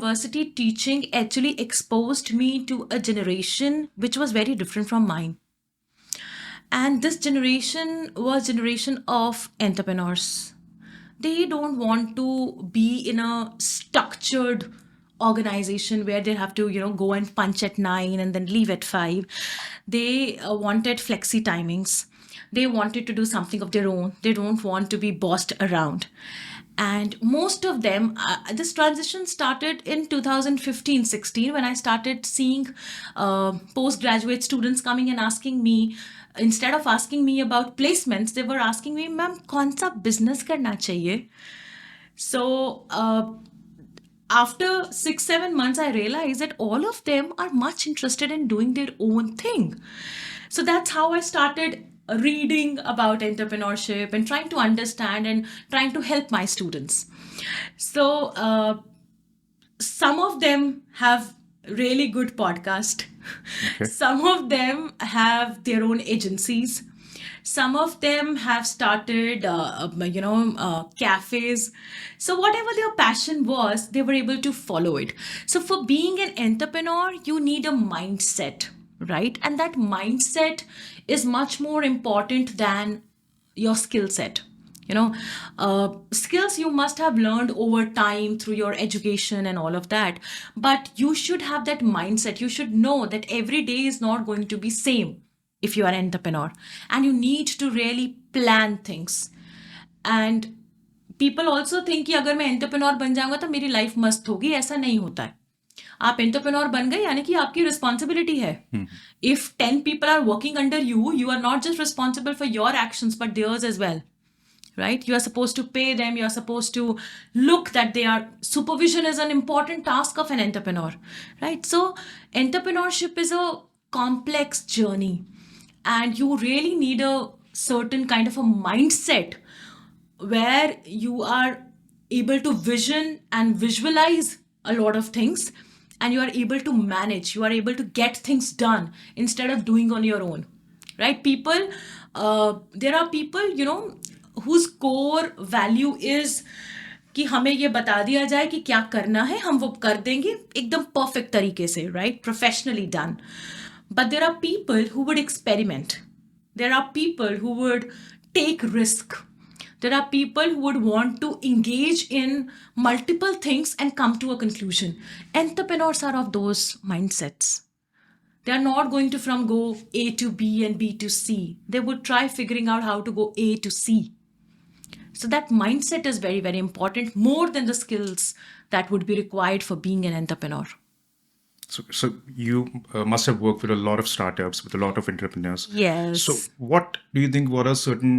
university teaching actually exposed me to a generation which was very different from mine. And this generation was generation of entrepreneurs. They don't want to be in a structured organization where they have to, go and punch at 9 and then leave at 5. They wanted flexi timings. They wanted to do something of their own. They don't want to be bossed around. And most of them, this transition started in 2015-16 when I started seeing postgraduate students coming and asking me, instead of asking me about placements, they were asking me, ma'am, kaun sa business karna chahiye? So after 6-7 months, I realized that all of them are much interested in doing their own thing. So that's how I started reading about entrepreneurship and trying to understand and trying to help my students. So some of them have really good podcast. Okay. Some of them have their own agencies. Some of them have started, cafes. So whatever their passion was, they were able to follow it. So for being an entrepreneur, you need a mindset, right? And that mindset is much more important than your skill set. Skills you must have learned over time through your education and all of that, but you should have that mindset. You should know that every day is not going to be same if you are an entrepreneur, and you need to really plan things. And people also think कि अगर मैं entrepreneur बन जाऊंगा तो मेरी life मस्त होगी. ऐसा नहीं होता है. आप एंटरप्रेन्योर बन गए यानी कि आपकी रिस्पॉन्सिबिलिटी है. If 10 people are working under you, you are not just responsible for your actions but theirs as well, right? You are supposed to pay them. You are supposed to look that they are. Supervision is an important task of an entrepreneur, right? So entrepreneurship is a complex journey, and you really need a certain kind of a mindset where you are able to vision and visualize a lot of things, and you are able to manage, you are able to get things done instead of doing on your own, right? There are people whose core value is कि हमें ये बता दिया जाए कि क्या करना है, हम वो कर देंगे एकदम परफेक्ट तरीके से, right? Professionally done. But there are people who would experiment. There are people who would take risk. There are people who would want to engage in multiple things and come to a conclusion. Entrepreneurs are of those mindsets. They are not going to from go A to B and B to C. They would try figuring out how to go A to C. So that mindset is very, very important, more than the skills that would be required for being an entrepreneur. So you must have worked with a lot of startups, with a lot of entrepreneurs. Yes. So what do you think, what are certain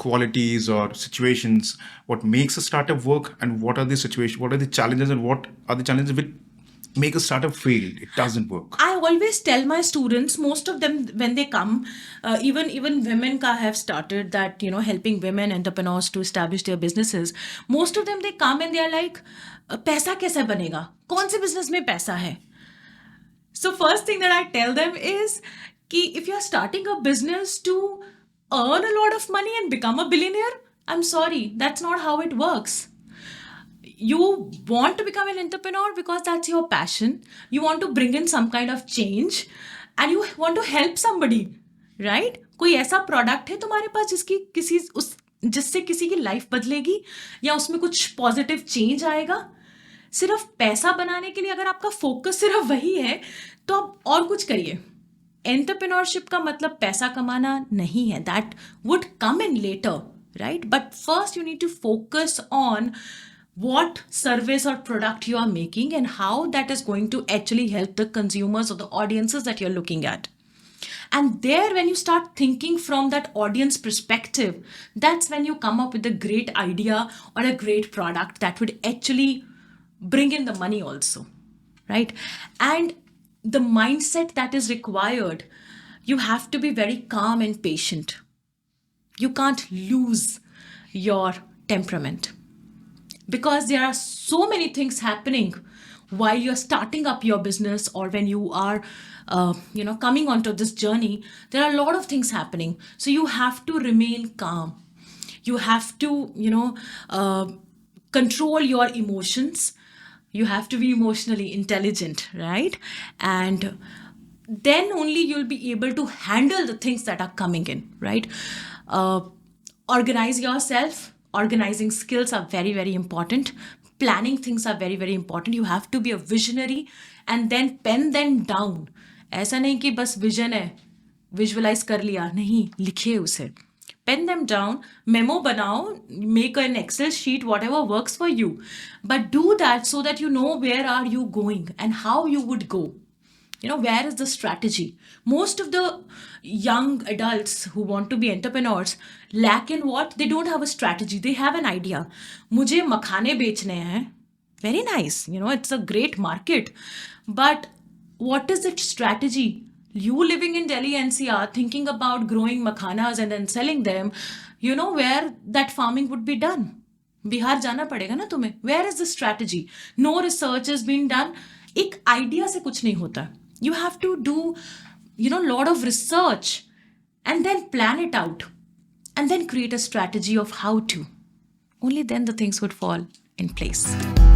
qualities or situations, what makes a startup work, and what are the situations, what are the challenges, and what are the challenges which make a startup fail? It doesn't work. I always tell my students, most of them when they come, even women ka have started that, helping women entrepreneurs to establish their businesses. Most of them, they come and they are like, पैसा कैसे बनेगा? कौन से business में पैसा है? So first thing that I tell them is कि if you are starting a business to earn a lot of money and become a billionaire, I'm sorry, that's not how it works. You want to become an entrepreneur because that's your passion. You want to bring in some kind of change and you want to help somebody, right? कोई ऐसा product है तुम्हारे पास जिससे किसी की life बदलेगी या उसमें कुछ पॉजिटिव चेंज आएगा. सिर्फ पैसा बनाने के लिए अगर आपका फोकस सिर्फ वही है तो आप और कुछ करिए. एंटरप्रेन्योरशिप का मतलब पैसा कमाना नहीं है. That would come in later, right? But first you need to focus on what service or product you are making and how that is going to actually help the consumers or the audiences that you're looking at. And there, when you start thinking from that audience perspective, that's when you come up with a great idea or a great product that would actually bring in the money also, right? And the mindset that is required, you have to be very calm and patient. You can't lose your temperament, because there are so many things happening while you're starting up your business or when you are coming onto this journey. There are a lot of things happening, so you have to remain calm. You have to control your emotions. You have to be emotionally intelligent, right? And then only you'll be able to handle the things that are coming in, right? Uh, Organize yourself. Organizing skills are very, very important. Planning things are very, very important. You have to be a visionary and then pen them down. ऐसा नहीं कि बस vision है, visualise कर लिया, नहीं, लिखिए उसे. Pen them down, memo banao, make an Excel sheet, whatever works for you. But do that so that you know where are you going and how you would go. Where is the strategy? Most of the young adults who want to be entrepreneurs lack in what? They don't have a strategy. They have an idea. मुझे मखाने बेचने हैं. Very nice. It's a great market. But what is its strategy? You living in Delhi NCR thinking about growing makhanas and then selling them, where that farming would be done. Bihar जाना पड़ेगा ना तुम्हें. Where is the strategy? No research has been done. एक idea से कुछ नहीं होता. You have to do, lot of research and then plan it out and then create a strategy of how to. Only then the things would fall in place.